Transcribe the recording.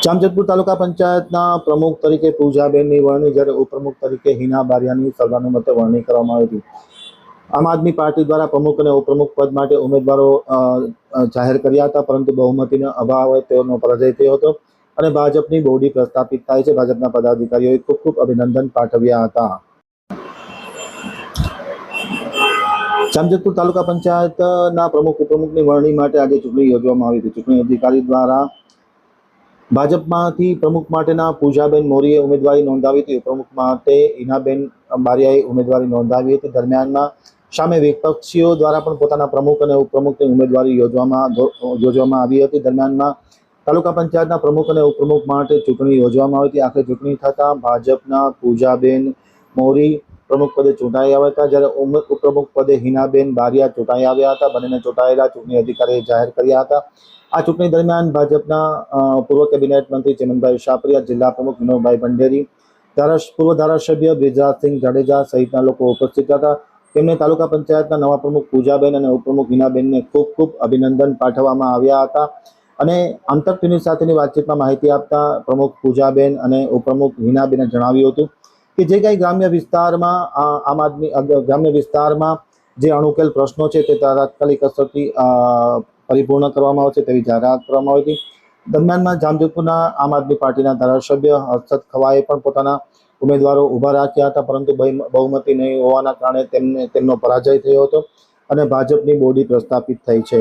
જામજોધપુર તાલુકા પંચાયતના પ્રમુખ તરીકે પૂજાબેનની વરણી, જ્યારે ઉપપ્રમુખ તરીકે હિના બારિયાની સર્વાનુમતે વરણી કરવામાં આવી હતી। આમ આદમી પાર્ટી દ્વારા પ્રમુખ અને ઉપપ્રમુખ પદ માટે ઉમેદવારો જાહેર કર્યા હતા, પરંતુ બહુમતીના અભાવે તેઓનો પરાજય થયો હતો અને ભાજપની બોડી પ્રસ્થાપિત થાય છે। ભાજપના પદાધિકારીઓએ ખૂબ ખૂબ અભિનંદન પાઠવ્યા હતા। જામજોધપુર તાલુકા પંચાયતના પ્રમુખ ઉપપ્રમુખની વરણી માટે આજે ચૂંટણી યોજવામાં આવી હતી। ચૂંટણી અધિકારી દ્વારા ભાજપમાંથી પ્રમુખ માટેના પૂજાબેન મોરીએ ઉમેદવારી નોંધાવી હતી। ઉપપ્રમુખ માટે હિનાબેન બારિયાએ ઉમેદવારી નોંધાવી હતી। દરમિયાનમાં સામે વિપક્ષીઓ દ્વારા પણ પોતાના પ્રમુખ અને ઉપપ્રમુખની ઉમેદવારી યોજવામાં આવી હતી। દરમિયાનમાં તાલુકા પંચાયતના પ્રમુખ અને ઉપપ્રમુખ માટે ચૂંટણી યોજવામાં આવી હતી। આખરે ચૂંટણી થતાં ભાજપના પૂજાબેન મોરી પ્રમુખ પદે ચૂંટાઈ આવ્યા હતા, જ્યારે ઉપપ્રમુખ પદે હિનાબેન બારિયા ચૂંટાઈ આવ્યા હતા। બંનેને ચૂંટાયેલા ચૂંટણી અધિકારીએ જાહેર કર્યા હતા। આ ચૂંટણી દરમિયાન ભાજપના પૂર્વ કેબિનેટ મંત્રી ચેમનભાઈ શાપરિયા, જિલ્લા પ્રમુખ વિનોદભાઈ ભંડેરી, પૂર્વ ધારાસભ્ય બ્રિજરાજસિંહ જાડેજા સહિતના લોકો ઉપસ્થિત હતા। તેમને તાલુકા પંચાયતના નવા પ્રમુખ પૂજાબેન અને ઉપપ્રમુખ હિનાબેનને ખૂબ ખૂબ અભિનંદન પાઠવવામાં આવ્યા હતા। અને આંતર ટીવી સાથેની વાતચીતમાં માહિતી આપતા પ્રમુખ પૂજાબેન અને ઉપપ્રમુખ હિનાબેને જણાવ્યું હતું કે જે કંઈ ગ્રામ્ય વિસ્તારમાં જે અણુકેલ પ્રશ્નો છે તે તાત્કાલિક અસરથી પરિપૂર્ણ કરવામાં આવશે તેવી જાહેરાત કરવામાં આવી હતી। દરમિયાનમાં જામજોધપુરના આમ આદમી પાર્ટીના ધારાસભ્ય હર્ષદ ખવાએ પણ પોતાના ઉમેદવારો ઊભા રાખ્યા હતા, પરંતુ બહુમતી નહીં હોવાના કારણે તેમનો પરાજય થયો હતો અને ભાજપની બોડી પ્રસ્થાપિત થઈ છે।